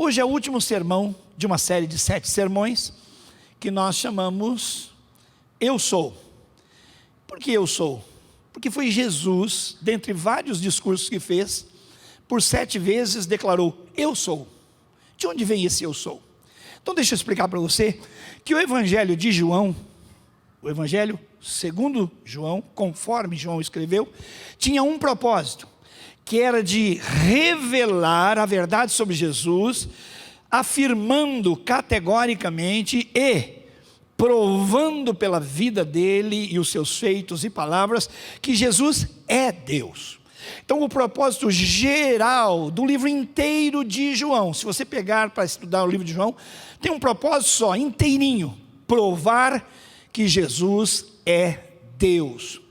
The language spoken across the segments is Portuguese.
Hoje é o último sermão de uma série de 7 sermões que nós chamamos Eu Sou. Por que eu sou? Porque foi Jesus, dentre vários discursos que fez, por 7 vezes declarou, eu sou. De onde vem esse eu sou? Então deixa eu explicar para você que o Evangelho de João, o Evangelho segundo João, conforme João escreveu, tinha um propósito, que era de revelar a verdade sobre Jesus, afirmando categoricamente e provando pela vida dele e os seus feitos e palavras, que Jesus é Deus. Então o propósito geral do livro inteiro de João, se você pegar para estudar o livro de João, tem um propósito só, inteirinho, provar que Jesus é Deus.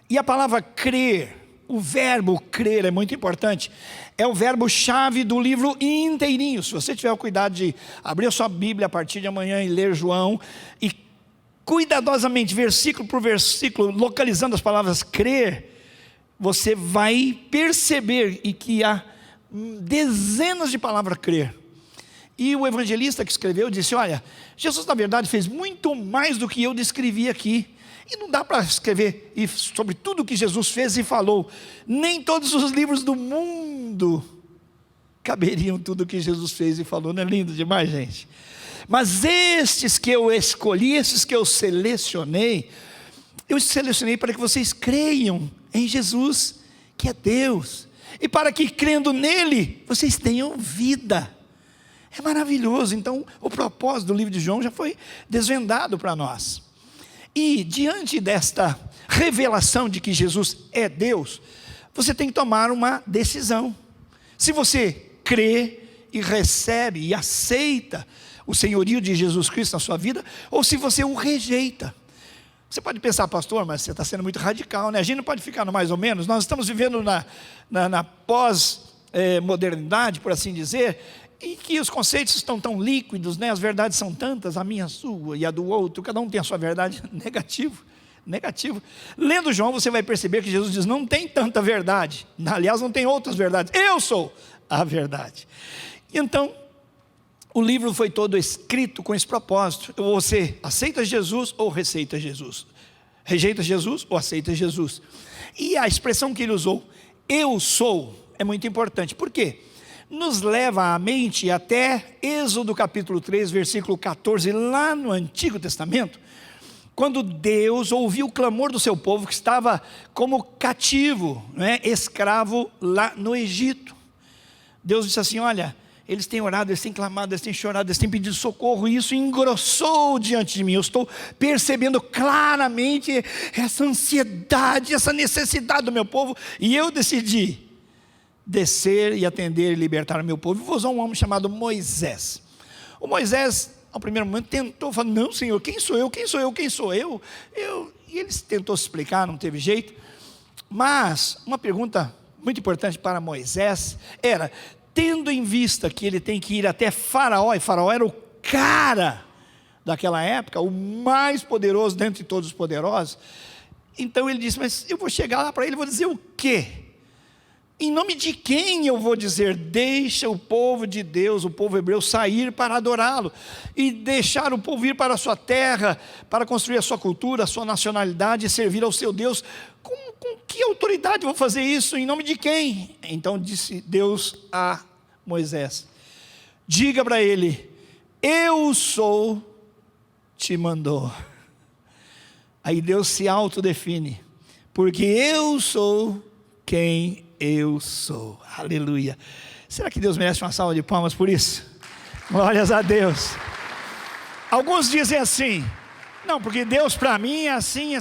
E a palavra crer, o verbo crer é muito importante, é o verbo-chave do livro inteirinho. Se você tiver o cuidado de abrir a sua Bíblia a partir de amanhã e ler João, e cuidadosamente, versículo por versículo, localizando as palavras crer, você vai perceber e que há dezenas de palavras crer. E o evangelista que escreveu disse, olha, Jesus na verdade fez muito mais do que eu descrevi aqui. E não dá para escrever sobre tudo que Jesus fez e falou. Nem todos os livros do mundo caberiam tudo que Jesus fez e falou. Não é lindo demais, gente? Mas estes que eu escolhi, esses que eu selecionei para que vocês creiam em Jesus, que é Deus. E para que crendo nele, vocês tenham vida. É maravilhoso. Então o propósito do livro de João já foi desvendado para nós. E diante desta revelação de que Jesus é Deus, você tem que tomar uma decisão. Se você crê e recebe e aceita o senhorio de Jesus Cristo na sua vida, ou se você o rejeita. Você pode pensar, pastor, mas você está sendo muito radical, né? A gente não pode ficar no mais ou menos. Nós estamos vivendo na pós-modernidade, por assim dizer, e que os conceitos estão tão líquidos, né? As verdades são tantas, a minha, a sua e a do outro, cada um tem a sua verdade. Negativo. Lendo João, você vai perceber que Jesus diz, não tem tanta verdade, aliás não tem outras verdades, eu sou a verdade. Então, o livro foi todo escrito com esse propósito, ou você aceita Jesus ou rejeita Jesus, ou aceita Jesus. E a expressão que ele usou, eu sou, é muito importante, por quê? Nos leva à mente até Êxodo capítulo 3, versículo 14, lá no Antigo Testamento, quando Deus ouviu o clamor do seu povo que estava como cativo, né, escravo lá no Egito. Deus disse assim, olha, eles têm orado, eles têm clamado, eles têm chorado, eles têm pedido socorro, e isso engrossou diante de mim. Eu estou percebendo claramente essa ansiedade, essa necessidade do meu povo, e eu decidi descer e atender e libertar o meu povo. E vou usar um homem chamado Moisés. O Moisés, ao primeiro momento, tentou falar, não Senhor, quem sou eu? E ele tentou se explicar, não teve jeito. Mas uma pergunta muito importante para Moisés era, tendo em vista que ele tem que ir até Faraó, e Faraó era o cara daquela época, o mais poderoso dentre todos os poderosos, então ele disse, mas eu vou chegar lá para ele e vou dizer o quê? Em nome de quem eu vou dizer, deixa o povo de Deus, o povo hebreu sair para adorá-lo, e deixar o povo ir para a sua terra, para construir a sua cultura, a sua nacionalidade, e servir ao seu Deus, com que autoridade eu vou fazer isso, em nome de quem? Então disse Deus a Moisés, diga para ele, eu sou, te mandou. Aí Deus se autodefine, porque eu sou quem eu sou, aleluia. Será que Deus merece uma salva de palmas por isso? Glórias a Deus. Alguns dizem assim, não, porque Deus para mim é assim,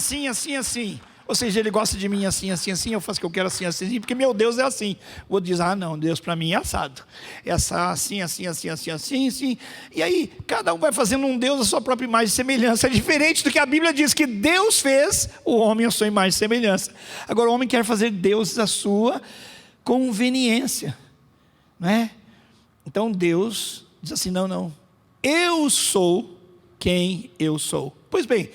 ou seja, Ele gosta de mim assim, eu faço o que eu quero assim, porque meu Deus é assim. Vou dizer, não, Deus para mim é assado, é assim, e aí cada um vai fazendo um Deus a sua própria imagem e semelhança, é diferente do que a Bíblia diz, que Deus fez o homem a sua imagem e semelhança. Agora o homem quer fazer Deus a sua conveniência, não é? Então Deus diz assim, não, eu sou quem eu sou. Pois bem,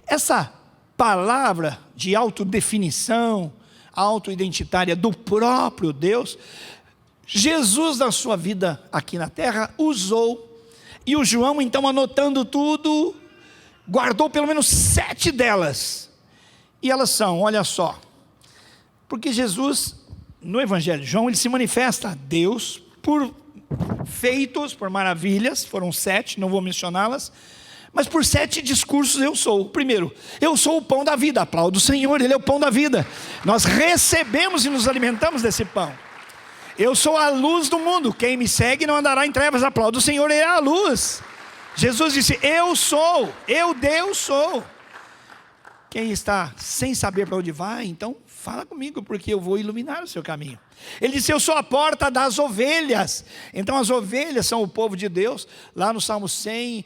essa palavra de autodefinição, autoidentitária do próprio Deus, Jesus, na sua vida aqui na terra, usou, e o João, então, anotando tudo, guardou pelo menos 7 delas. E elas são, olha só, porque Jesus, no Evangelho de João, ele se manifesta a Deus por feitos, por maravilhas, foram 7, não vou mencioná-las, mas por 7 discursos eu sou. Primeiro, eu sou o pão da vida, aplaudo o Senhor, Ele é o pão da vida, nós recebemos e nos alimentamos desse pão. Eu sou a luz do mundo, quem me segue não andará em trevas, aplaudo o Senhor, Ele é a luz. Jesus disse, eu sou, eu Deus sou. Quem está sem saber para onde vai, então fala comigo, porque eu vou iluminar o seu caminho. Ele disse, eu sou a porta das ovelhas. Então as ovelhas são o povo de Deus. Lá no Salmo 100,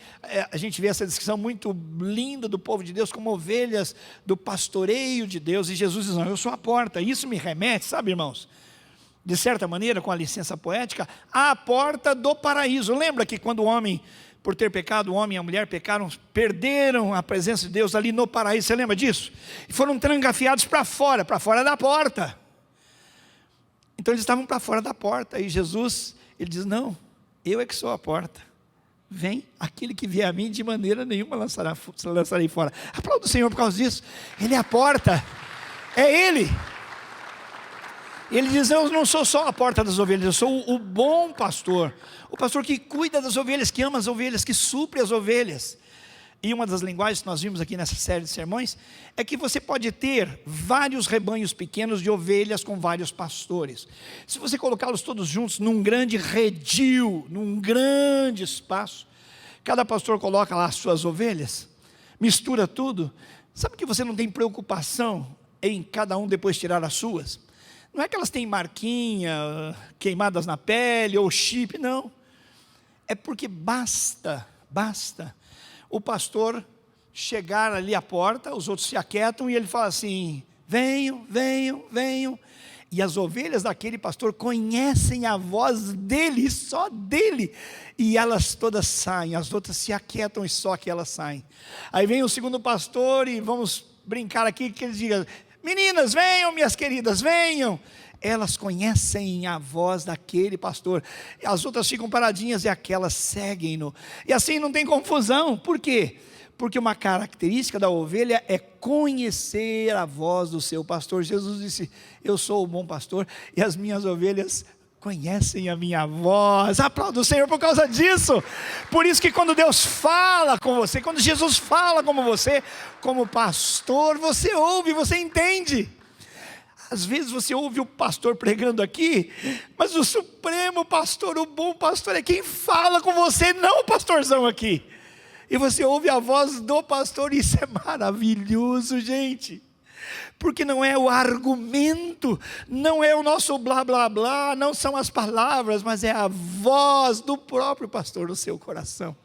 a gente vê essa descrição muito linda do povo de Deus, como ovelhas do pastoreio de Deus. E Jesus diz, não, eu sou a porta. Isso me remete, sabe, irmãos, de certa maneira, com a licença poética, à porta do paraíso. Lembra que quando o homem, por ter pecado, o homem e a mulher pecaram, perderam a presença de Deus ali no paraíso, você lembra disso? E foram trancafiados para fora da porta. Então eles estavam para fora da porta, e Jesus, ele diz, não, eu é que sou a porta. Vem, aquele que vier a mim, de maneira nenhuma lançarei fora. Aplauda o Senhor por causa disso. Ele é a porta, é Ele. Ele diz, eu não sou só a porta das ovelhas, eu sou o bom pastor. O pastor que cuida das ovelhas, que ama as ovelhas, que supre as ovelhas. E uma das linguagens que nós vimos aqui nessa série de sermões, é que você pode ter vários rebanhos pequenos de ovelhas com vários pastores. Se você colocá-los todos juntos num grande redil, num grande espaço, cada pastor coloca lá as suas ovelhas, mistura tudo, sabe que você não tem preocupação em cada um depois tirar as suas? Não é que elas têm marquinha, queimadas na pele, ou chip, não. É porque basta o pastor chegar ali à porta, os outros se aquietam e ele fala assim, venham, venham, venham. E as ovelhas daquele pastor conhecem a voz dele, só dele. E elas todas saem, as outras se aquietam e só que elas saem. Aí vem o segundo pastor e vamos brincar aqui, que ele diga, meninas, venham, minhas queridas, venham. Elas conhecem a voz daquele pastor. As outras ficam paradinhas e aquelas seguem-no. E assim não tem confusão. Por quê? Porque uma característica da ovelha é conhecer a voz do seu pastor. Jesus disse, eu sou o bom pastor e as minhas ovelhas conhecem a minha voz. Aplauda o Senhor por causa disso. Por isso que quando Deus fala com você, quando Jesus fala com você, como pastor, você ouve, você entende. Às vezes você ouve o pastor pregando aqui, mas o supremo pastor, o bom pastor é quem fala com você, não o pastorzão aqui. E você ouve a voz do pastor, isso é maravilhoso, gente. Porque não é o argumento, não é o nosso blá blá blá, não são as palavras, mas é a voz do próprio pastor no seu coração.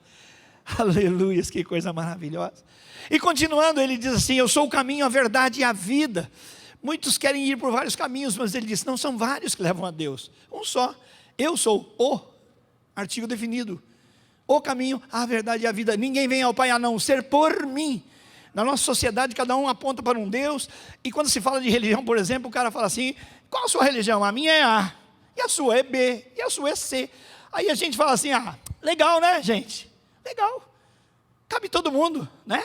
Aleluia, que coisa maravilhosa. E continuando, ele diz assim, eu sou o caminho, a verdade e a vida. Muitos querem ir por vários caminhos, mas ele diz, não são vários que levam a Deus, um só. Eu sou o, artigo definido, o caminho, a verdade e a vida. Ninguém vem ao Pai a não ser por mim. Na nossa sociedade, cada um aponta para um Deus, e quando se fala de religião, por exemplo, o cara fala assim, qual a sua religião? A minha é A, e a sua é B, e a sua é C. Aí a gente fala assim, legal, né, gente? Legal, cabe todo mundo, né?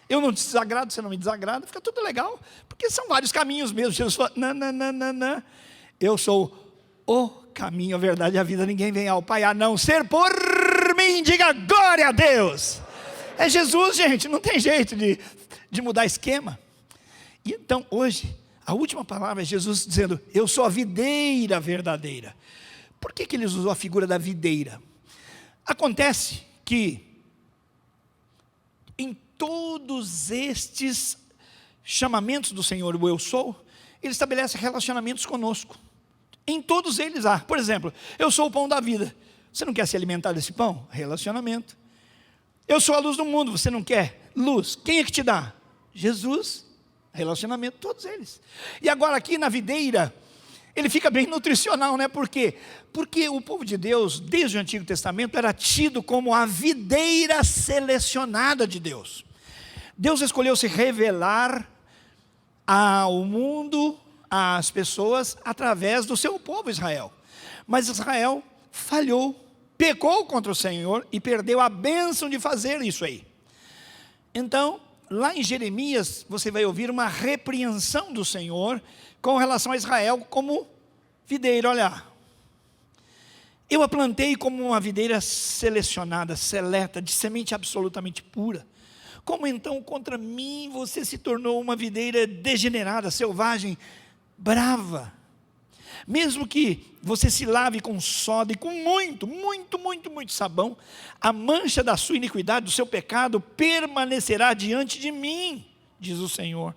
Eu não te desagrado, você não me desagrada, fica tudo legal, porque são vários caminhos mesmo. Jesus fala, não, eu sou o caminho, a verdade e a vida, ninguém vem ao Pai a não ser por mim, diga glória a Deus. É Jesus, gente, não tem jeito de mudar esquema. E então hoje, a última palavra é Jesus dizendo, eu sou a videira verdadeira. Por que ele usou a figura da videira? Acontece que em todos estes chamamentos do Senhor, o eu sou, ele estabelece relacionamentos conosco. Em todos eles há, por exemplo, eu sou o pão da vida. Você não quer se alimentar desse pão? Relacionamento. Eu sou a luz do mundo, você não quer luz? Quem é que te dá? Jesus. Relacionamento, todos eles. E agora aqui na videira, ele fica bem nutricional, né? Por quê? Porque o povo de Deus, desde o Antigo Testamento, era tido como a videira selecionada de Deus. Deus escolheu se revelar ao mundo, às pessoas, através do seu povo Israel. Mas Israel falhou, pecou contra o Senhor e perdeu a bênção de fazer isso aí. Então, lá em Jeremias, você vai ouvir uma repreensão do Senhor com relação a Israel como videira. Olha, eu a plantei como uma videira selecionada, seleta, de semente absolutamente pura. Como então contra mim você se tornou uma videira degenerada, selvagem, brava? Mesmo que você se lave com soda e com muito sabão, a mancha da sua iniquidade, do seu pecado, permanecerá diante de mim, diz o Senhor.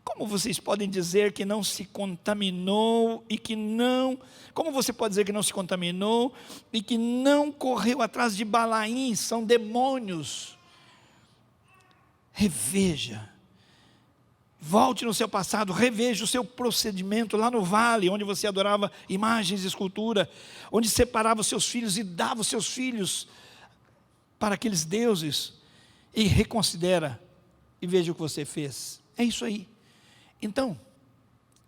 Como vocês podem dizer que não se contaminou e que não... Como você pode dizer que não se contaminou e que não correu atrás de Balaim? São demônios. Reveja. Volte no seu passado, reveja o seu procedimento lá no vale, onde você adorava imagens e escultura, onde separava os seus filhos e dava os seus filhos para aqueles deuses, e reconsidera e veja o que você fez. É isso aí. Então,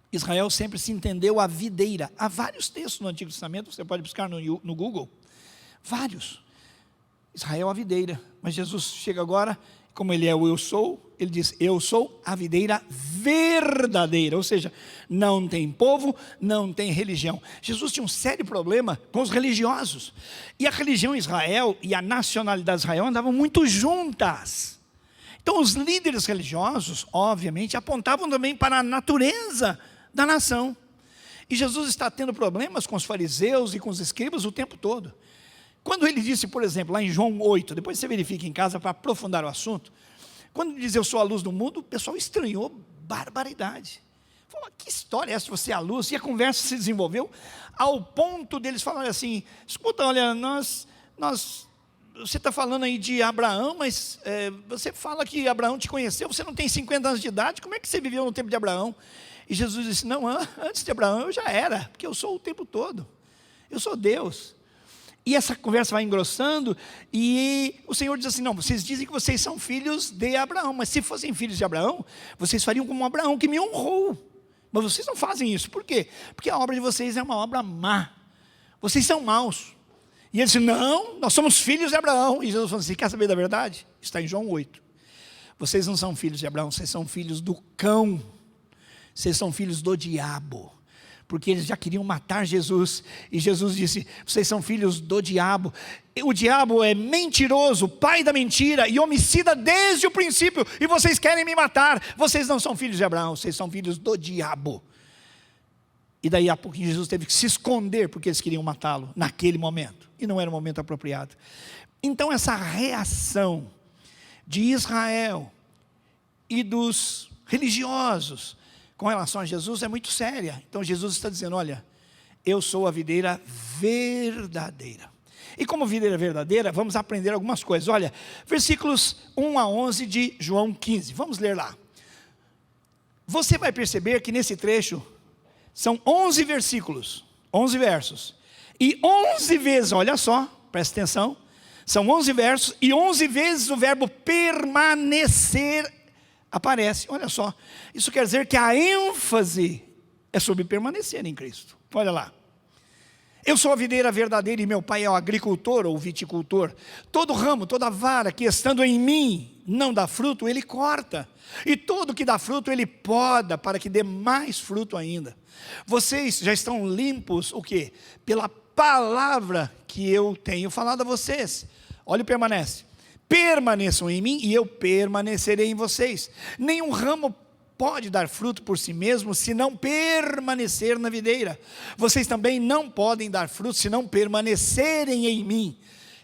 Israel sempre se entendeu a videira. Há vários textos no Antigo Testamento, você pode buscar no Google, vários. Israel a videira, mas Jesus chega agora, como ele é o eu sou, ele diz, eu sou a videira verdadeira, ou seja, não tem povo, não tem religião. Jesus tinha um sério problema com os religiosos, e a religião Israel e a nacionalidade de Israel andavam muito juntas. Então os líderes religiosos, obviamente, apontavam também para a natureza da nação, e Jesus está tendo problemas com os fariseus e com os escribas o tempo todo. Quando ele disse, por exemplo, lá em João 8, depois você verifica em casa para aprofundar o assunto, quando ele diz eu sou a luz do mundo, o pessoal estranhou barbaridade. Falou, que história é essa, você é a luz? E a conversa se desenvolveu ao ponto deles falarem assim, escuta, olha, você está falando aí de Abraão, mas você fala que Abraão te conheceu, você não tem 50 anos de idade, como é que você viveu no tempo de Abraão? E Jesus disse, não, antes de Abraão eu já era, porque eu sou o tempo todo, eu sou Deus. E essa conversa vai engrossando, e o Senhor diz assim, não, vocês dizem que vocês são filhos de Abraão, mas se fossem filhos de Abraão, vocês fariam como Abraão, que me honrou. Mas vocês não fazem isso, por quê? Porque a obra de vocês é uma obra má, vocês são maus. E ele disse, não, nós somos filhos de Abraão. E Jesus falou assim, quer saber da verdade? Está em João 8. Vocês não são filhos de Abraão, vocês são filhos do cão, vocês são filhos do diabo. Porque eles já queriam matar Jesus, e Jesus disse, vocês são filhos do diabo, o diabo é mentiroso, pai da mentira, e homicida desde o princípio, e vocês querem me matar, vocês não são filhos de Abraão, vocês são filhos do diabo. E daí a pouco Jesus teve que se esconder, porque eles queriam matá-lo, naquele momento, e não era o momento apropriado. Então essa reação de Israel, e dos religiosos, com relação a Jesus é muito séria. Então Jesus está dizendo, olha, eu sou a videira verdadeira. E como videira verdadeira, vamos aprender algumas coisas. Olha, versículos 1 a 11 de João 15, vamos ler lá. Você vai perceber que nesse trecho, são 11 versículos, 11 versos. E 11 vezes, olha só, presta atenção, são 11 versos, e 11 vezes o verbo permanecer aparece, olha só, isso quer dizer que a ênfase é sobre permanecer em Cristo. Olha lá, eu sou a videira verdadeira e meu pai é o agricultor ou viticultor. Todo ramo, toda vara que estando em mim não dá fruto, ele corta, e todo que dá fruto ele poda, para que dê mais fruto ainda. Vocês já estão limpos, o quê? Pela palavra que eu tenho falado a vocês. Olha o permanece. Permaneçam em mim e eu permanecerei em vocês. Nenhum ramo pode dar fruto por si mesmo se não permanecer na videira. Vocês também não podem dar fruto se não permanecerem em mim.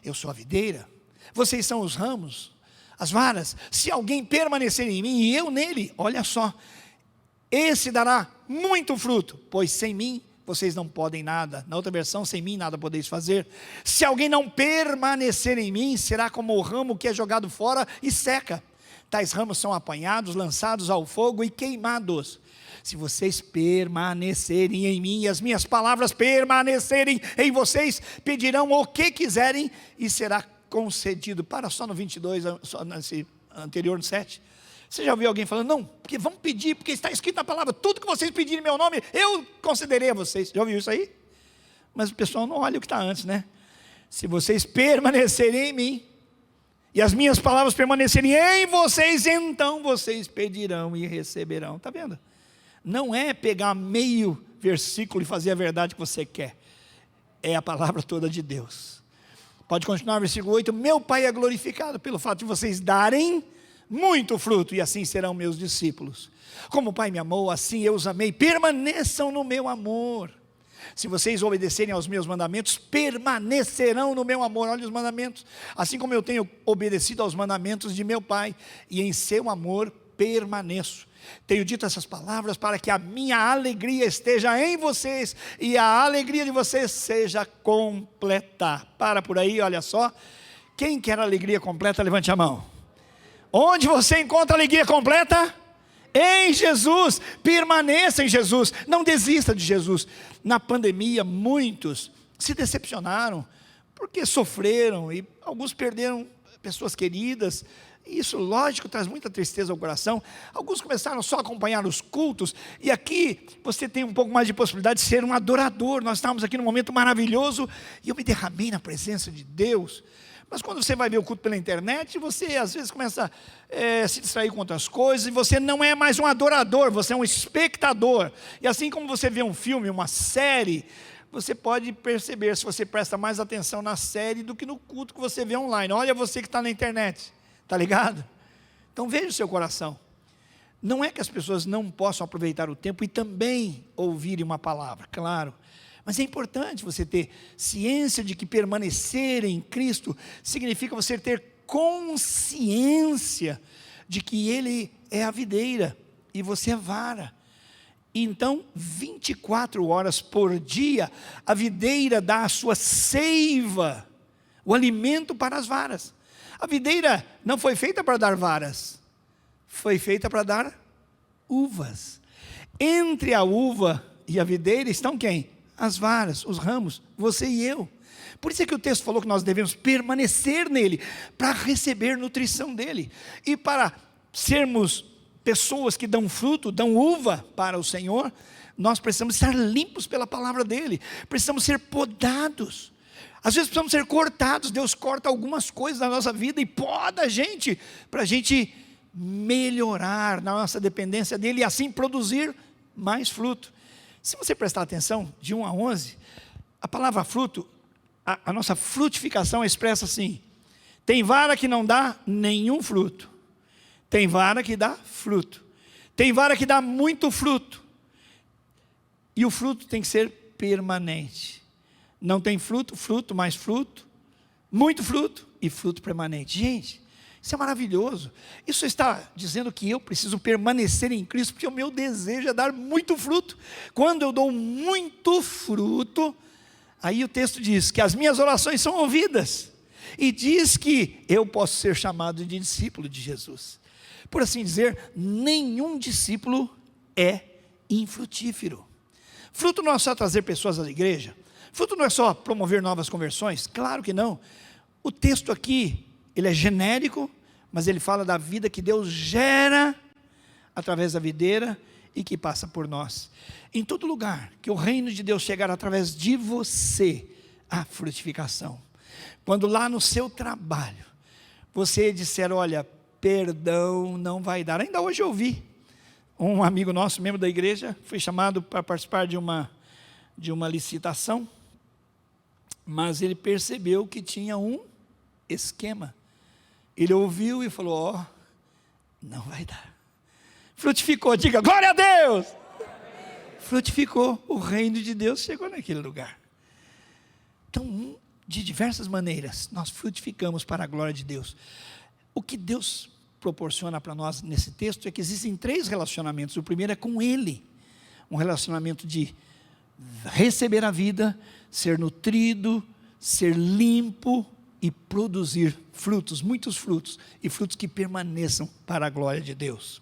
Eu sou a videira, vocês são os ramos, as varas. Se alguém permanecer em mim e eu nele, olha só, esse dará muito fruto, pois sem mim vocês não podem nada. Na outra versão, sem mim nada podeis fazer. Se alguém não permanecer em mim, será como o ramo que é jogado fora e seca. Tais ramos são apanhados, lançados ao fogo e queimados. Se vocês permanecerem em mim e as minhas palavras permanecerem em vocês, pedirão o que quiserem e será concedido. Para só no 22, só nesse anterior no 7. Você já ouviu alguém falando, não, porque vamos pedir, porque está escrito na palavra, tudo que vocês pedirem em meu nome, eu concederei a vocês. Já ouviu isso aí? Mas o pessoal não olha o que está antes, né? Se vocês permanecerem em mim, e as minhas palavras permanecerem em vocês, então vocês pedirão e receberão. Está vendo? Não é pegar meio versículo e fazer a verdade que você quer. É a palavra toda de Deus. Pode continuar, versículo 8. Meu Pai é glorificado pelo fato de vocês darem muito fruto, e assim serão meus discípulos. Como o Pai me amou, assim eu os amei. Permaneçam no meu amor. Se vocês obedecerem aos meus mandamentos, permanecerão no meu amor. Olha os mandamentos. Assim como eu tenho obedecido aos mandamentos de meu Pai, e em seu amor permaneço. Tenho dito essas palavras para que a minha alegria esteja em vocês e a alegria de vocês seja completa. Para por aí, olha só. Quem quer alegria completa, levante a mão. Onde você encontra alegria completa? Em Jesus. Permaneça em Jesus. Não desista de Jesus. Na pandemia, muitos se decepcionaram porque sofreram e alguns perderam pessoas queridas. Isso, lógico, traz muita tristeza ao coração. Alguns começaram só a acompanhar os cultos, e aqui você tem um pouco mais de possibilidade de ser um adorador. Nós estávamos aqui num momento maravilhoso, e eu me derramei na presença de Deus. Mas quando você vai ver o culto pela internet, você às vezes começa a se distrair com outras coisas, e você não é mais um adorador, você é um espectador. E assim como você vê um filme, uma série, você pode perceber se você presta mais atenção na série do que no culto que você vê online. Olha você que está na internet. Está ligado? Então veja o seu coração. Não é que as pessoas não possam aproveitar o tempo e também ouvirem uma palavra, claro. Mas é importante você ter ciência de que permanecer em Cristo significa você ter consciência de que Ele é a videira e você é a vara. Então, 24 horas por dia, a videira dá a sua seiva, o alimento para as varas. A videira não foi feita para dar varas, foi feita para dar uvas. Entre a uva e a videira estão quem? As varas, os ramos, você e eu. Por isso é que o texto falou que nós devemos permanecer nele, para receber nutrição dele. E para sermos pessoas que dão fruto, dão uva para o Senhor, nós precisamos estar limpos pela palavra dele, precisamos ser podados. Às vezes precisamos ser cortados. Deus corta algumas coisas na nossa vida e poda a gente, para a gente melhorar na nossa dependência dele e assim produzir mais fruto. Se você prestar atenção, de 1 a 11, a palavra fruto, a nossa frutificação é expressa assim: tem vara que não dá nenhum fruto, tem vara que dá fruto, tem vara que dá muito fruto, e o fruto tem que ser permanente. Não tem fruto, fruto, mais fruto, muito fruto e fruto permanente. Gente, isso é maravilhoso. Isso está dizendo que eu preciso permanecer em Cristo, porque o meu desejo é dar muito fruto. Quando eu dou muito fruto, aí o texto diz que as minhas orações são ouvidas. E diz que eu posso ser chamado de discípulo de Jesus. Por assim dizer, nenhum discípulo é infrutífero. Fruto não é só trazer pessoas à igreja. Fruto não é só promover novas conversões? Claro que não. O texto aqui, ele é genérico, mas ele fala da vida que Deus gera através da videira e que passa por nós. Em todo lugar que o reino de Deus chegar através de você, há frutificação. Quando lá no seu trabalho, você disser, olha, perdão não vai dar. Ainda hoje eu ouvi um amigo nosso, membro da igreja, foi chamado para participar de uma licitação, mas ele percebeu que tinha um esquema. Ele ouviu e falou, não vai dar. Frutificou, diga glória a Deus. Frutificou, o reino de Deus chegou naquele lugar. Então, de diversas maneiras, nós frutificamos para a glória de Deus. O que Deus proporciona para nós nesse texto é que existem 3 relacionamentos. O primeiro é com Ele, um relacionamento de receber a vida, ser nutrido, ser limpo e produzir frutos, muitos frutos, e frutos que permaneçam para a glória de Deus.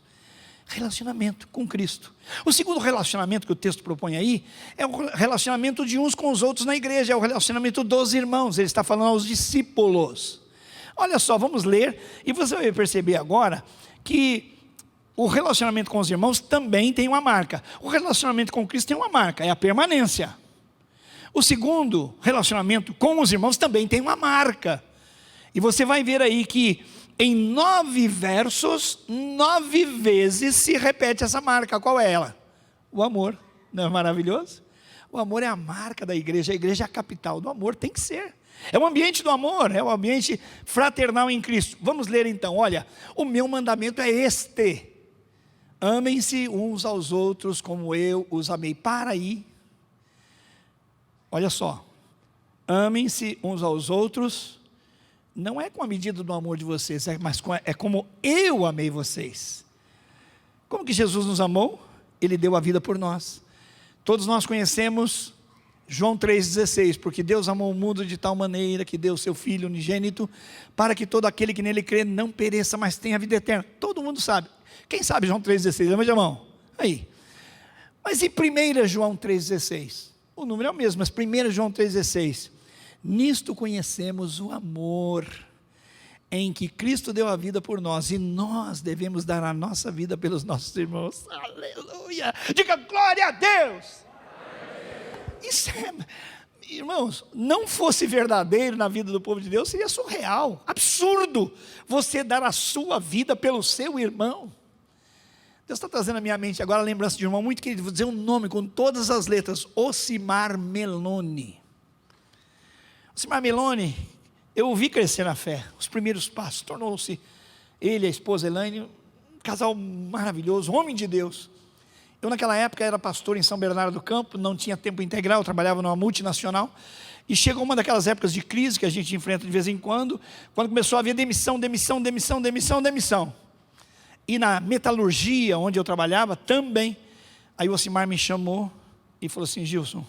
Relacionamento com Cristo. O segundo relacionamento que o texto propõe aí é o relacionamento de uns com os outros na igreja, é o relacionamento dos irmãos. Ele está falando aos discípulos. Olha só, vamos ler, e você vai perceber agora que o relacionamento com os irmãos também tem uma marca. O relacionamento com Cristo tem uma marca, é a permanência. O segundo relacionamento com os irmãos também tem uma marca. E você vai ver aí que em 9 versos, 9 vezes se repete essa marca. Qual é ela? O amor. Não é maravilhoso? O amor é a marca da igreja. A igreja é a capital do amor, tem que ser. É o ambiente do amor, é o ambiente fraternal em Cristo. Vamos ler então, olha, o meu mandamento é este: amem-se uns aos outros como eu os amei. Para aí, olha só, amem-se uns aos outros, não é com a medida do amor de vocês, mas é como eu amei vocês. Como que Jesus nos amou? Ele deu a vida por nós. Todos nós conhecemos João 3,16, porque Deus amou o mundo de tal maneira que deu o seu Filho unigênito, para que todo aquele que nele crê não pereça, mas tenha a vida eterna. Todo mundo sabe. Quem sabe João 3,16? Levante a mão. Aí. Mas e 1 João 3,16? O número é o mesmo, mas 1 João 3,16. Nisto conhecemos o amor, em que Cristo deu a vida por nós, e nós devemos dar a nossa vida pelos nossos irmãos. Aleluia! Diga glória a Deus! Isso é, irmãos, não fosse verdadeiro na vida do povo de Deus, seria surreal, absurdo, você dar a sua vida pelo seu irmão. Deus está trazendo à minha mente agora a lembrança de um irmão muito querido, vou dizer um nome com todas as letras: Ocimar Meloni. Ocimar Meloni, eu o vi crescer na fé, os primeiros passos, tornou-se ele, a esposa Elaine, um casal maravilhoso, homem de Deus. Eu naquela época era pastor em São Bernardo do Campo, não tinha tempo integral, eu trabalhava numa multinacional, e chegou uma daquelas épocas de crise que a gente enfrenta de vez em quando começou a haver demissão. E na metalurgia, onde eu trabalhava, também, aí o Ocimar me chamou e falou assim: Gilson,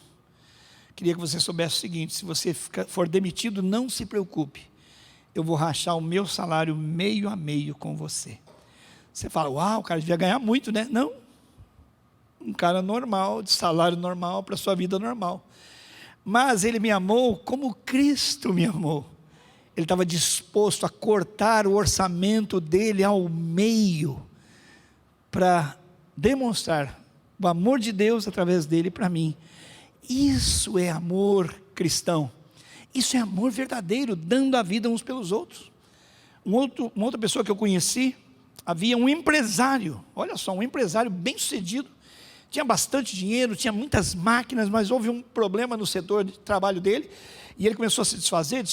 queria que você soubesse o seguinte, se você for demitido, não se preocupe, eu vou rachar o meu salário meio a meio com você. Você fala, uau, o cara devia ganhar muito, né? Não, um cara normal, de salário normal, para a sua vida normal. Mas ele me amou como Cristo me amou. Ele estava disposto a cortar o orçamento dele ao meio, para demonstrar o amor de Deus através dele para mim. Isso é amor cristão. Isso é amor verdadeiro, dando a vida uns pelos outros. Uma outra pessoa que eu conheci, havia um empresário, olha só, um empresário bem sucedido, tinha bastante dinheiro, tinha muitas máquinas, mas houve um problema no setor de trabalho dele, e ele começou a se desfazer,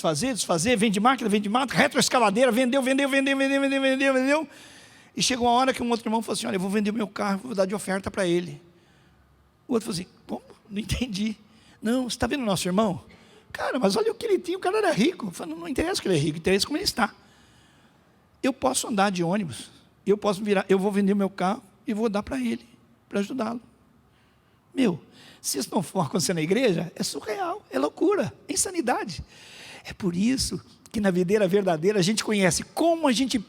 vende máquina, retroescavadeira, vendeu, e chegou uma hora que um outro irmão falou assim: olha, eu vou vender o meu carro, vou dar de oferta para ele. O outro falou assim: como? Não entendi. Não, você está vendo o nosso irmão? Cara, mas olha o que ele tinha, o cara era rico. Eu falei, não interessa que ele é rico, interessa como ele está. Eu posso andar de ônibus, eu vou vender o meu carro e vou dar para ele, para ajudá-lo. Se isso não for acontecer na igreja, é surreal, é loucura, é insanidade. É por isso que na videira verdadeira a gente conhece como a gente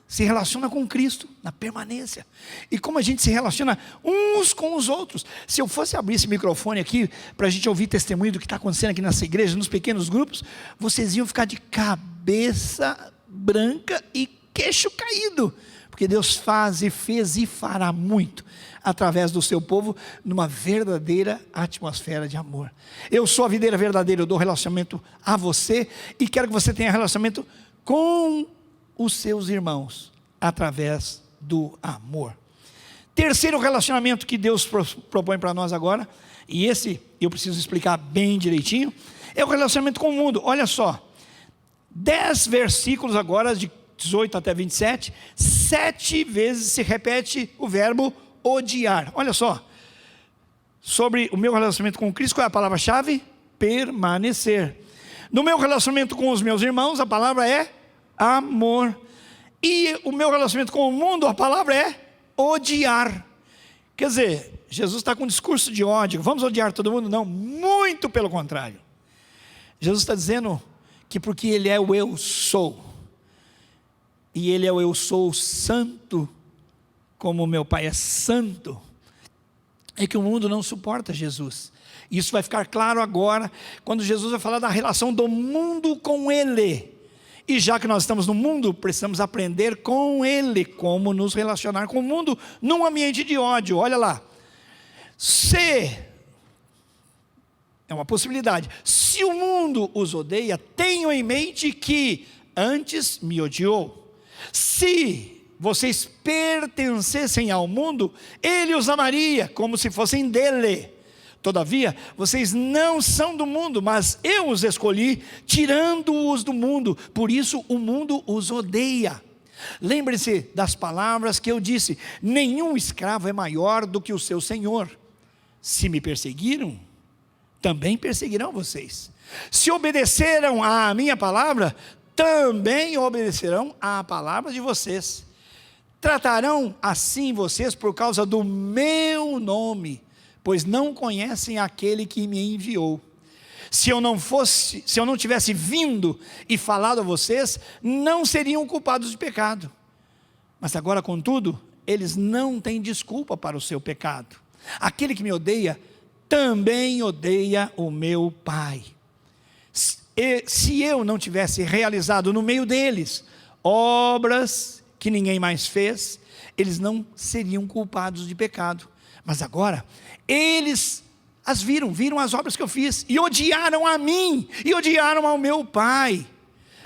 se relaciona com Cristo, na permanência, e como a gente se relaciona uns com os outros. Se eu fosse abrir esse microfone aqui, para a gente ouvir testemunho do que está acontecendo aqui nessa igreja, nos pequenos grupos, vocês iam ficar de cabeça branca e queixo caído, porque Deus faz e fez e fará muito, através do seu povo, numa verdadeira atmosfera de amor. Eu sou a videira verdadeira, eu dou relacionamento a você, e quero que você tenha relacionamento com os seus irmãos, através do amor. Terceiro relacionamento que Deus propõe para nós agora, e esse eu preciso explicar bem direitinho, é o relacionamento com o mundo. Olha só, 10 versículos agora, de 18 até 27, 7 vezes se repete o verbo odiar. Olha só, sobre o meu relacionamento com Cristo, qual é a palavra-chave? Permanecer. No meu relacionamento com os meus irmãos, a palavra é amor. E o meu relacionamento com o mundo, a palavra é odiar. Quer dizer, Jesus está com um discurso de ódio, vamos odiar todo mundo? Não, muito pelo contrário. Jesus está dizendo que porque Ele é o eu sou, e Ele é o eu sou santo, como meu Pai é santo, é que o mundo não suporta Jesus. Isso vai ficar claro agora, quando Jesus vai falar da relação do mundo com Ele. E já que nós estamos no mundo, precisamos aprender com Ele, como nos relacionar com o mundo, num ambiente de ódio. Olha lá, se É uma possibilidade. Se o mundo os odeia, tenham em mente que antes me odiou. Se vocês pertencessem ao mundo, ele os amaria como se fossem dele. Todavia, vocês não são do mundo, mas eu os escolhi, tirando-os do mundo. Por isso o mundo os odeia. Lembre-se das palavras que eu disse: nenhum escravo é maior do que o seu senhor. Se me perseguiram, também perseguirão vocês. Se obedeceram à minha palavra, também obedecerão à palavra de vocês. Tratarão assim vocês por causa do meu nome, pois não conhecem aquele que me enviou. Se eu não tivesse vindo e falado a vocês, não seriam culpados de pecado. Mas agora, contudo, eles não têm desculpa para o seu pecado. Aquele que me odeia, também odeia o meu Pai. Se eu não tivesse realizado no meio deles obras que ninguém mais fez, eles não seriam culpados de pecado. Mas agora, eles as viram as obras que eu fiz, e odiaram a mim, e odiaram ao meu Pai.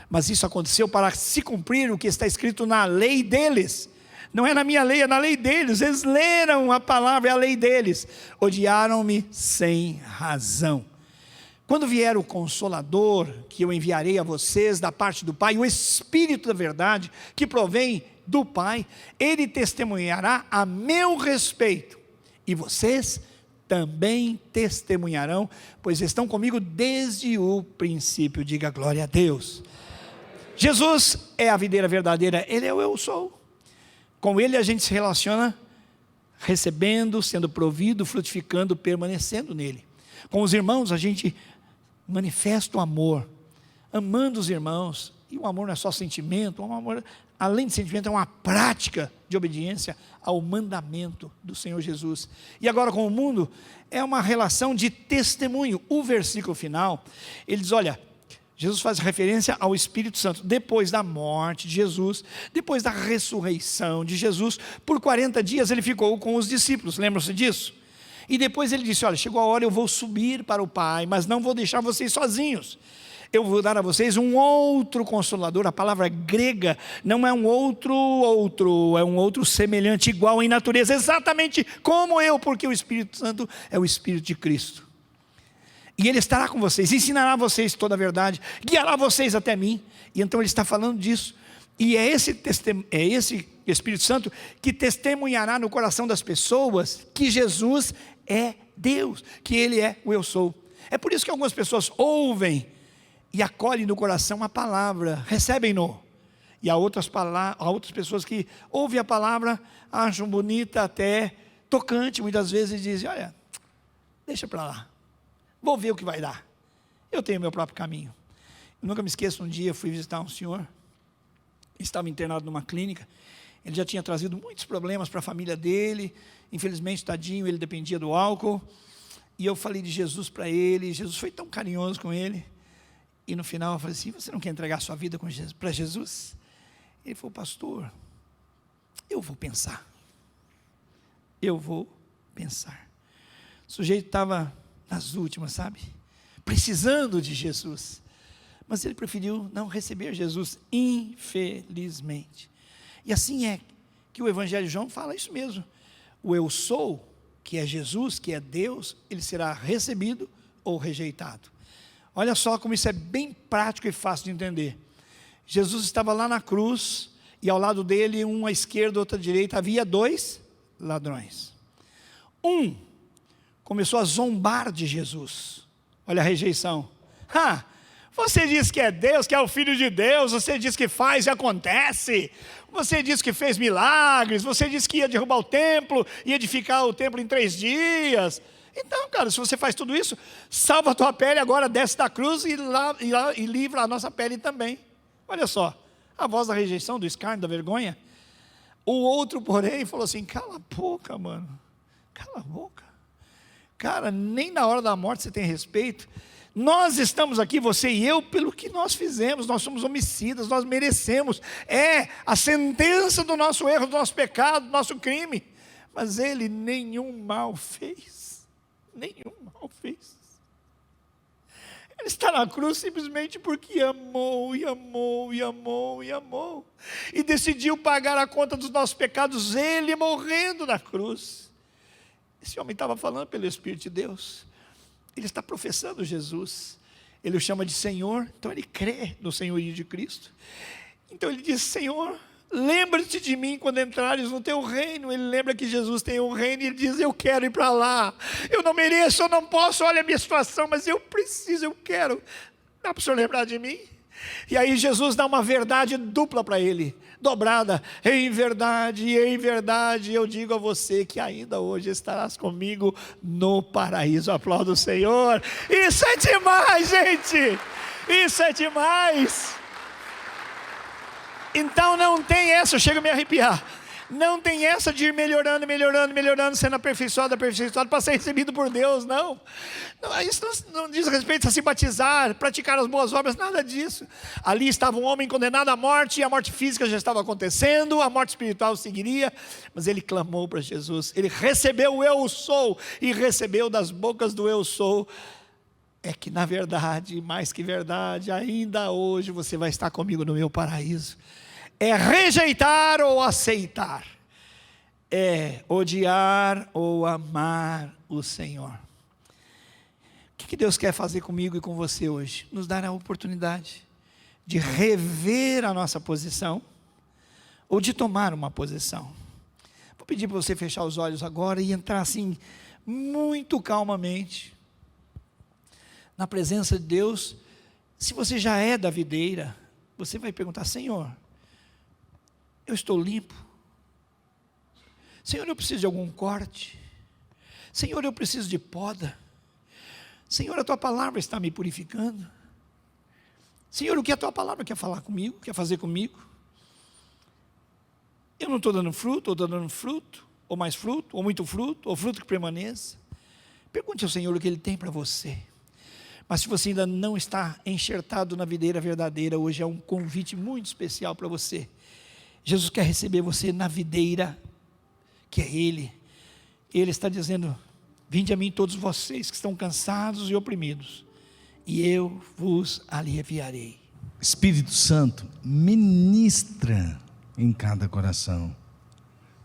Mas isso aconteceu para se cumprir o que está escrito na lei deles. Não é na minha lei, é na lei deles. Eles leram a palavra, é a lei deles. Odiaram-me sem razão. Quando vier o Consolador, que eu enviarei a vocês da parte do Pai, o Espírito da verdade, que provém do Pai, ele testemunhará a meu respeito, e vocês também testemunharão, pois estão comigo desde o princípio. Diga glória a Deus. Jesus é a videira verdadeira, ele é o eu sou. Com ele a gente se relaciona recebendo, sendo provido, frutificando, permanecendo nele. Com os irmãos a gente manifesta o amor, amando os irmãos. E o amor não é só sentimento, o amor, além de sentimento, é uma prática de obediência ao mandamento do Senhor Jesus. E agora com o mundo, é uma relação de testemunho. O versículo final, ele diz, olha, Jesus faz referência ao Espírito Santo. Depois da morte de Jesus, depois da ressurreição de Jesus, por 40 dias ele ficou com os discípulos, lembram-se disso? E depois ele disse, olha, chegou a hora, eu vou subir para o Pai, mas não vou deixar vocês sozinhos. Eu vou dar a vocês um outro Consolador. A palavra grega não é um outro, é um outro semelhante, igual em natureza, exatamente como eu, porque o Espírito Santo é o Espírito de Cristo. E ele estará com vocês, ensinará a vocês toda a verdade, guiará vocês até mim. E então ele está falando disso. E é esse Espírito Santo que testemunhará no coração das pessoas que Jesus é Deus, que ele é o eu sou. É por isso que algumas pessoas ouvem e acolhem no coração a palavra, recebem-no. E há outras pessoas que ouvem a palavra, acham bonita, até tocante, muitas vezes, e dizem, olha, deixa para lá, vou ver o que vai dar, eu tenho meu próprio caminho. Eu nunca me esqueço, um dia eu fui visitar um senhor, estava internado numa clínica, ele já tinha trazido muitos problemas para a família dele, infelizmente, tadinho, ele dependia do álcool, e eu falei de Jesus para ele, Jesus foi tão carinhoso com ele. E no final eu falei assim, você não quer entregar sua vida para Jesus? Ele falou, pastor, eu vou pensar. O sujeito estava nas últimas, sabe? Precisando de Jesus. Mas ele preferiu não receber Jesus, infelizmente. E assim é que o Evangelho de João fala isso mesmo. O eu sou, que é Jesus, que é Deus, ele será recebido ou rejeitado. Olha só como isso é bem prático e fácil de entender. Jesus estava lá na cruz, e ao lado dele, um à esquerda, outro à direita, havia 2 ladrões. Um começou a zombar de Jesus. Olha a rejeição. Você diz que é Deus, que é o Filho de Deus, você diz que faz e acontece, você diz que fez milagres, você diz que ia derrubar o templo, ia edificar o templo em 3 dias. Então, cara, se você faz tudo isso, salva a tua pele agora, desce da cruz e livra a nossa pele também. Olha só, a voz da rejeição, do escárnio, da vergonha. O outro, porém, falou assim, cala a boca, mano, cala a boca. Cara, nem na hora da morte você tem respeito. Nós estamos aqui, você e eu, pelo que nós fizemos, nós somos homicidas, nós merecemos, é a sentença do nosso erro, do nosso pecado, do nosso crime. Mas ele nenhum mal fez. Ele está na cruz simplesmente porque amou, e amou, e amou, e amou. E decidiu pagar a conta dos nossos pecados, Ele morrendo na cruz. Esse homem estava falando pelo Espírito de Deus. Ele está professando Jesus. Ele o chama de Senhor, então ele crê no senhorio de Cristo. Então ele diz: Senhor, lembra-te de mim quando entrares no teu reino. Ele lembra que Jesus tem um reino e ele diz: eu quero ir para lá. Eu não mereço, eu não posso, olha a minha situação, mas eu preciso, eu quero. Dá para o senhor lembrar de mim? E aí Jesus dá uma verdade dupla para ele, dobrada: em verdade, eu digo a você que ainda hoje estarás comigo no paraíso. Aplauda o Senhor. Isso é demais, gente, isso é demais. Então não tem essa, chega a me arrepiar, não tem essa de ir melhorando, sendo aperfeiçoado, para ser recebido por Deus, não. Isso não diz respeito a se batizar, praticar as boas obras, nada disso. Ali estava um homem condenado à morte, e a morte física já estava acontecendo, a morte espiritual seguiria, mas ele clamou para Jesus, ele recebeu o eu sou, e recebeu das bocas do eu sou. É que na verdade, mais que verdade, ainda hoje você vai estar comigo no meu paraíso. É rejeitar ou aceitar, é odiar ou amar o Senhor. O que Deus quer fazer comigo e com você hoje? Nos dar a oportunidade de rever a nossa posição, ou de tomar uma posição. Vou pedir para você fechar os olhos agora e entrar assim, muito calmamente, na presença de Deus. Se você já é da videira, você vai perguntar: Senhor, eu estou limpo? Senhor, eu preciso de algum corte? Senhor, eu preciso de poda? Senhor, a Tua palavra está me purificando? Senhor, o que a Tua palavra quer falar comigo, quer fazer comigo? Eu não estou dando fruto, ou estou dando fruto, ou mais fruto, ou muito fruto, ou fruto que permaneça. Pergunte ao Senhor o que Ele tem para você. Mas se você ainda não está enxertado na videira verdadeira, hoje é um convite muito especial para você. Jesus quer receber você na videira, que é Ele. Ele está dizendo: vinde a mim todos vocês que estão cansados e oprimidos, e eu vos aliviarei. Espírito Santo, ministra em cada coração,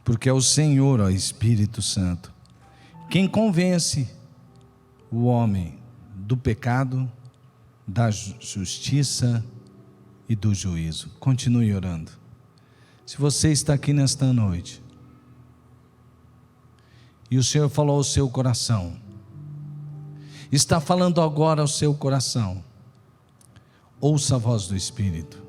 porque é o Senhor, ó Espírito Santo, quem convence o homem do pecado, da justiça e do juízo. Continue orando. Se você está aqui nesta noite e o Senhor falou ao seu coração, está falando agora ao seu coração, ouça a voz do Espírito.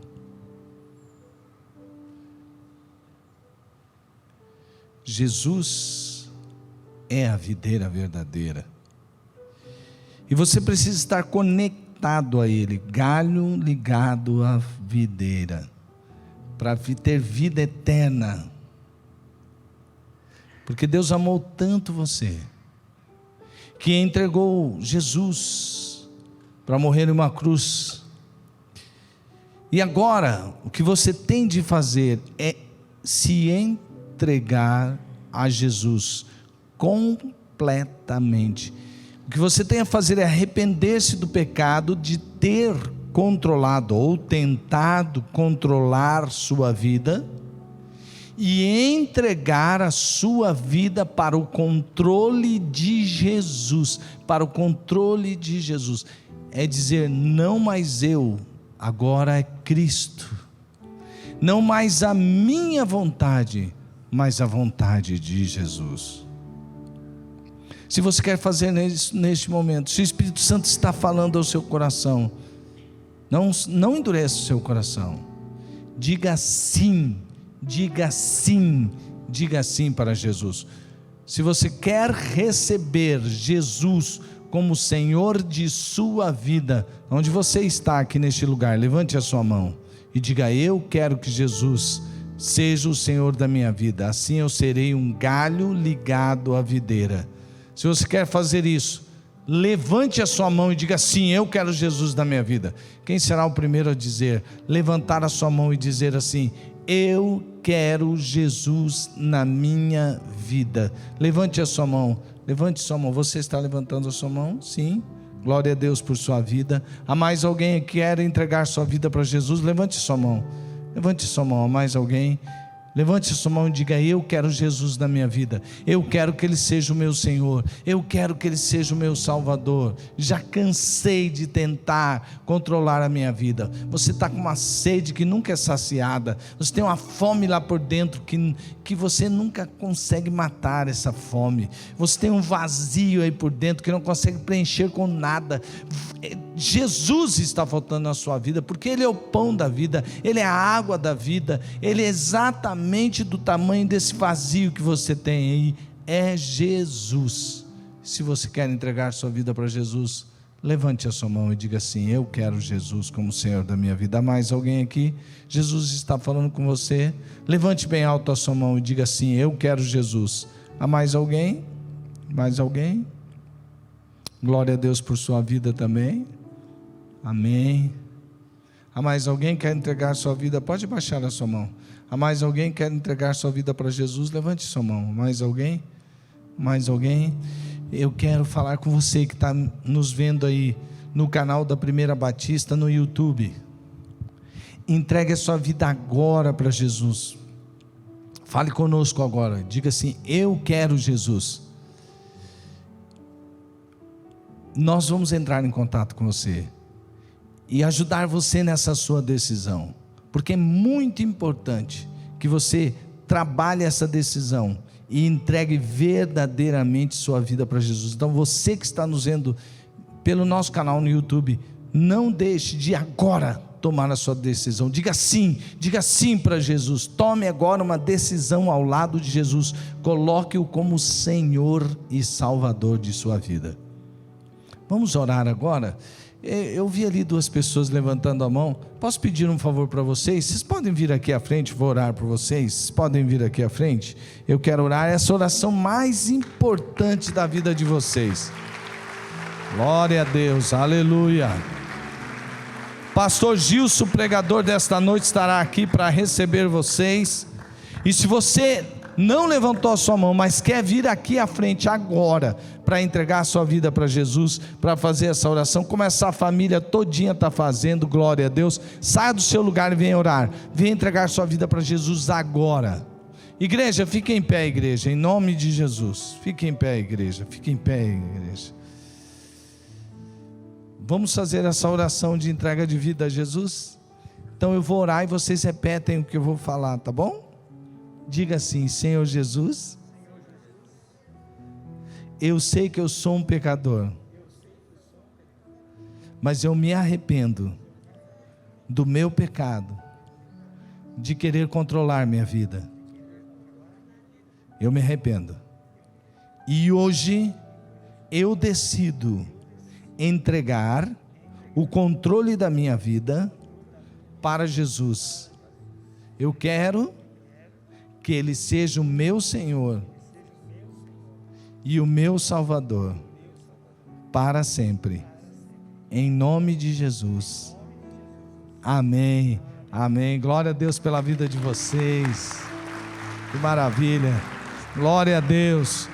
Jesus é a videira verdadeira, e você precisa estar conectado a Ele, galho ligado à videira, para ter vida eterna. Porque Deus amou tanto você, que entregou Jesus para morrer em uma cruz. E agora, o que você tem de fazer é se entregar a Jesus completamente. O que você tem a fazer é arrepender-se do pecado de ter controlado ou tentado controlar sua vida, e entregar a sua vida para o controle de Jesus. Para o controle de Jesus é dizer: não mais eu, agora é Cristo. Não mais a minha vontade, mas a vontade de Jesus. Se você quer fazer neste momento, se o Espírito Santo está falando ao seu coração, não endureça o seu coração. Diga sim, diga sim, diga sim para Jesus. Se você quer receber Jesus como Senhor de sua vida, onde você está aqui neste lugar, levante a sua mão e diga: eu quero que Jesus seja o Senhor da minha vida, assim eu serei um galho ligado à videira. Se você quer fazer isso, levante a sua mão e diga: sim, eu quero Jesus na minha vida. Quem será o primeiro a dizer, levantar a sua mão e dizer assim: eu quero Jesus na minha vida? Levante a sua mão, levante sua mão. Você está levantando a sua mão? Sim, Glória a Deus por sua vida. Há mais alguém que quer entregar sua vida para Jesus? Levante sua mão. Levante sua mão. Há mais alguém? Levante sua mão e diga: eu quero Jesus na minha vida, eu quero que Ele seja o meu Senhor, eu quero que Ele seja o meu Salvador. Já cansei de tentar controlar a minha vida. Você está com uma sede que nunca é saciada, você tem uma fome lá por dentro que você nunca consegue matar essa fome, você tem um vazio aí por dentro que não consegue preencher com nada. Jesus está faltando na sua vida, porque Ele é o pão da vida, Ele é a água da vida, Ele é exatamente do tamanho desse vazio que você tem aí, é Jesus. Se você quer entregar sua vida para Jesus, levante a sua mão e diga assim: eu quero Jesus como Senhor da minha vida. Há mais alguém aqui? Jesus está falando com você. Levante bem alto a sua mão e diga assim: eu quero Jesus. Há mais alguém? Mais alguém? Glória a Deus por sua vida também. Amém. Há mais alguém que quer entregar sua vida? Pode baixar a sua mão. Há mais alguém que quer entregar sua vida para Jesus? Levante sua mão. Mais alguém? Mais alguém? Eu quero falar com você que está nos vendo aí no canal da Primeira Batista no YouTube. Entregue a sua vida agora para Jesus. Fale conosco agora. Diga assim: eu quero Jesus. Nós vamos entrar em contato com você e ajudar você nessa sua decisão, porque é muito importante que você trabalhe essa decisão e entregue verdadeiramente sua vida para Jesus. Então você que está nos vendo pelo nosso canal no YouTube, não deixe de agora tomar a sua decisão. Diga sim para Jesus. Tome agora uma decisão ao lado de Jesus, coloque-o como Senhor e Salvador de sua vida. Vamos orar agora. Eu vi ali duas pessoas levantando a mão. Posso pedir um favor para vocês? Vocês podem vir aqui à frente, vou orar por vocês. Vocês podem vir aqui à frente. Eu quero orar essa oração mais importante da vida de vocês. Glória a Deus, aleluia. Pastor Gilson, pregador desta noite, estará aqui para receber vocês. E se você não levantou a sua mão, mas quer vir aqui à frente agora para entregar a sua vida para Jesus, para fazer essa oração, como essa família todinha está fazendo, glória a Deus, saia do seu lugar e venha orar, venha entregar sua vida para Jesus agora. Igreja, fique em pé, igreja, em nome de Jesus. Fique em pé, igreja, fique em pé, igreja. Vamos fazer essa oração de entrega de vida a Jesus? Então eu vou orar e vocês repetem o que eu vou falar, tá bom? Diga assim: Senhor Jesus, eu sei que eu sou um pecador, mas eu me arrependo do meu pecado, de querer controlar minha vida. Eu me arrependo. E hoje eu decido entregar o controle da minha vida para Jesus. Eu quero que Ele seja o meu Senhor e o meu Salvador para sempre, em nome de Jesus, amém, amém. Glória a Deus pela vida de vocês, que maravilha, glória a Deus.